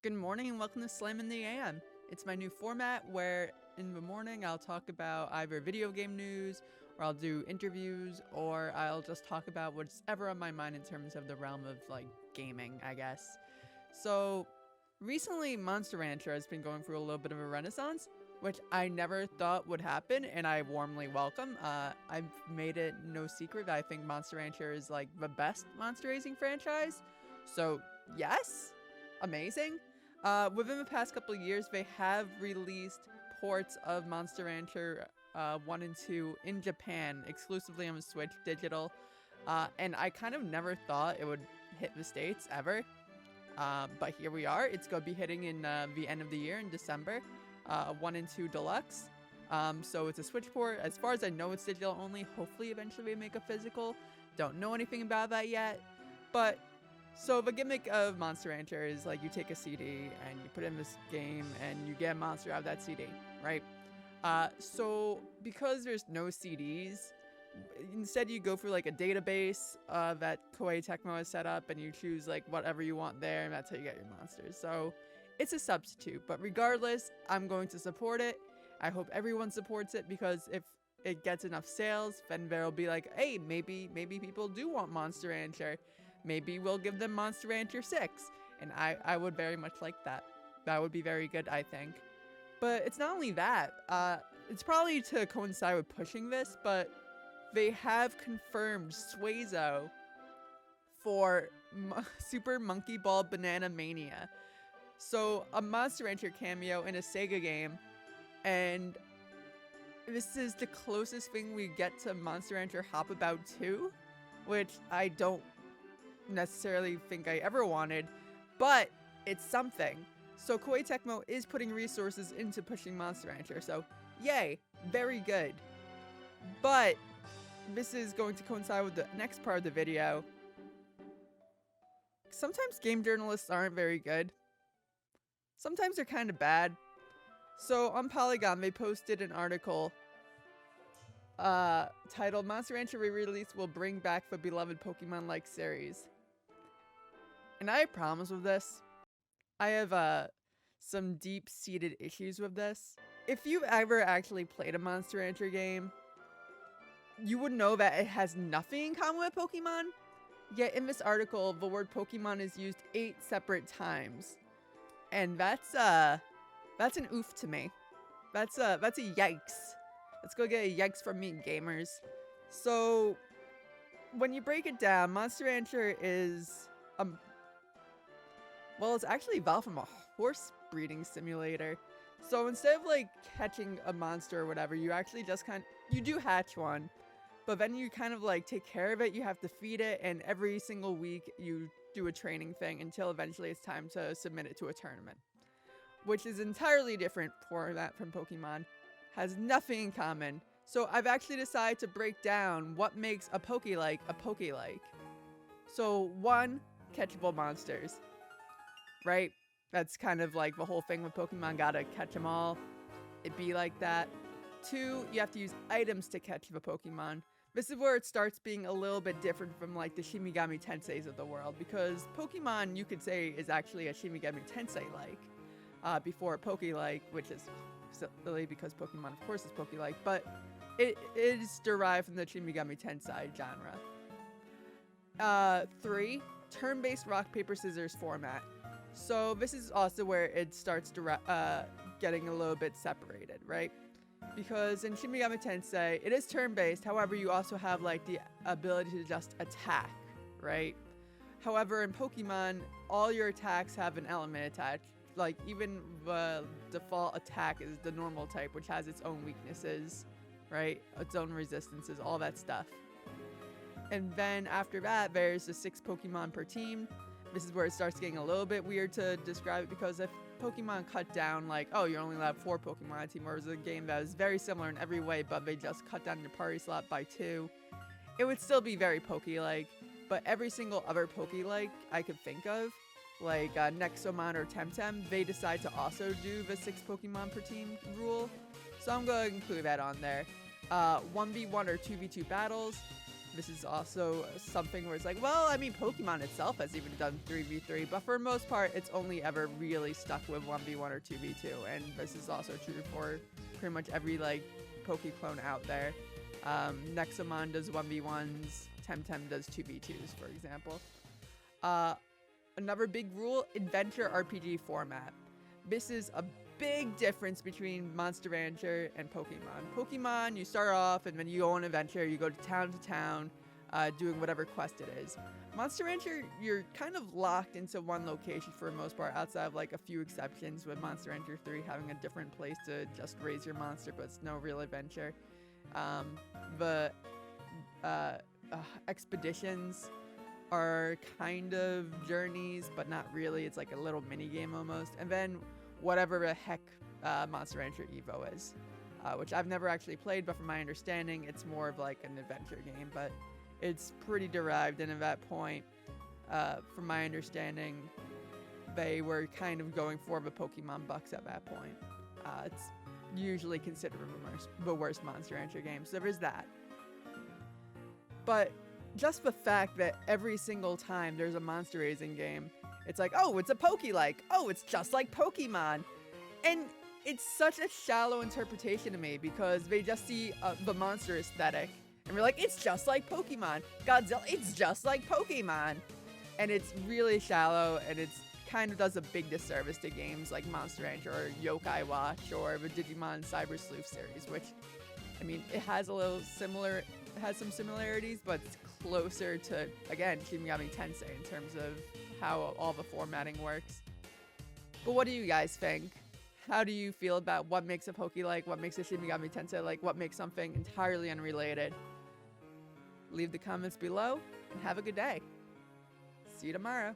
Good morning and welcome to Slam in the AM. It's my new format where in the morning I'll talk about either video game news, or I'll do interviews, or I'll just talk about what's ever on my mind in terms of the realm of like gaming, I guess. So recently Monster Rancher has been going through a little bit of a renaissance, which I never thought would happen and I warmly welcome. I've made it no secret that I think Monster Rancher is like the best monster raising franchise. So yes, amazing. Within the past couple of years, they have released ports of Monster Rancher 1 and 2 in Japan, exclusively on the Switch digital. And I kind of never thought it would hit the States ever. But here we are. It's going to be hitting in the end of the year in December. 1 and 2 Deluxe. So it's a Switch port. As far as I know, it's digital only. Hopefully, eventually they make a physical. Don't know anything about that yet. But so the gimmick of Monster Rancher is like you take a CD and you put in this game and you get a monster out of that CD, right? So because there's no CDs, instead you go for like a database that Koei Tecmo has set up and you choose like whatever you want there and that's how you get your monsters. So it's a substitute, but regardless, I'm going to support it. I hope everyone supports it because if it gets enough sales, then there'll be like, hey, maybe people do want Monster Rancher. Maybe we'll give them Monster Rancher 6. And I would very much like that. That would be very good, I think. But it's not only that. It's probably to coincide with pushing this, but they have confirmed Suizo for Super Monkey Ball Banana Mania. So a Monster Rancher cameo in a Sega game. And this is the closest thing we get to Monster Rancher Hop About 2. Which I don't necessarily think I ever wanted, but it's something. So Koei Tecmo is putting resources into pushing Monster Rancher, so yay, very good. But this is going to coincide with the next part of the video. Sometimes game journalists aren't very good. Sometimes they're kind of bad. So on Polygon, they posted an article titled Monster Rancher re-release will bring back the beloved Pokemon-like series. And I have problems with this. I have some deep-seated issues with this. If you've ever actually played a Monster Rancher game, you would know that it has nothing in common with Pokemon. Yet in this article, the word Pokemon is used 8 separate times. And that's an oof to me. That's a yikes. Let's go get a yikes from me, gamers. So, when you break it down, Monster Rancher is well, it's actually evolved from a horse breeding simulator. So instead of like catching a monster or whatever, you actually just you do hatch one, but then you kind of like take care of it. You have to feed it, and every single week you do a training thing until eventually it's time to submit it to a tournament, which is entirely different format from Pokemon. Has nothing in common. So I've actually decided to break down what makes a Poké-Like a Poké-Like. So 1, catchable monsters. Right? That's kind of like the whole thing with Pokemon, gotta catch them all. It'd be like that. 2, you have to use items to catch the Pokemon. This is where it starts being a little bit different from like the Shimigami Tenseis of the world, because Pokemon, you could say, is actually a Shimigami Tensei-like, before a Poké-Like, which is silly because Pokemon, of course, is Poké-Like, but it is derived from the Shimigami Tensei genre. 3, turn-based rock, paper, scissors format. So this is also where it starts getting a little bit separated, right? Because in Shin Megami Tensei, it is turn-based. However, you also have like the ability to just attack, right? However, in Pokemon, all your attacks have an element attached. Like even the default attack is the normal type, which has its own weaknesses, right? Its own resistances, all that stuff. And then after that, there's the 6 Pokemon per team. This is where it starts getting a little bit weird to describe it, because if Pokemon cut down, like, oh, you're only allowed 4 Pokemon on a team, whereas a game that is very similar in every way, but they just cut down your party slot by 2, it would still be very Poké-like. But every single other Poké-like I could think of, like Nexomon or Temtem, they decide to also do the 6 Pokemon per team rule. So I'm going to include that on there. 1v1 or 2v2 battles. This is also something where it's like, well, I mean, Pokemon itself has even done 3v3, but for the most part, it's only ever really stuck with 1v1 or 2v2, and this is also true for pretty much every, like, Poké-Clone out there. Nexomon does 1v1s, Temtem does 2v2s, for example. Another big rule, adventure RPG format. This is a big difference between Monster Rancher and Pokemon. Pokemon, you start off and then you go on an adventure, you go to town, doing whatever quest it is. Monster Rancher, you're kind of locked into one location for the most part, outside of like a few exceptions, with Monster Rancher 3 having a different place to just raise your monster, but it's no real adventure. The expeditions are kind of journeys, but not really. It's like a little mini game almost. And then whatever the heck Monster Rancher Evo is, which I've never actually played, but from my understanding, it's more of like an adventure game, but it's pretty derived. And at that point, from my understanding, they were kind of going for the Pokemon Bucks at that point. It's usually considered the worst Monster Rancher game, so there is that. But just the fact that every single time there's a monster raising game, it's like, oh, it's a Poké-Like. Oh, it's just like Pokemon. And it's such a shallow interpretation to me, because they just see the monster aesthetic and we're like, it's just like Pokemon. Godzilla, it's just like Pokemon. And it's really shallow, and it's kind of does a big disservice to games like Monster Rancher or Yokai Watch or the Digimon Cyber Sleuth series, which, I mean, it has some similarities, but it's closer to, again, Shin Megami Tensei in terms of how all the formatting works. But what do you guys think? How do you feel about what makes a Poké-Like, what makes a Shin Megami Tensei like, what makes something entirely unrelated? Leave the comments below, and have a good day. See you tomorrow.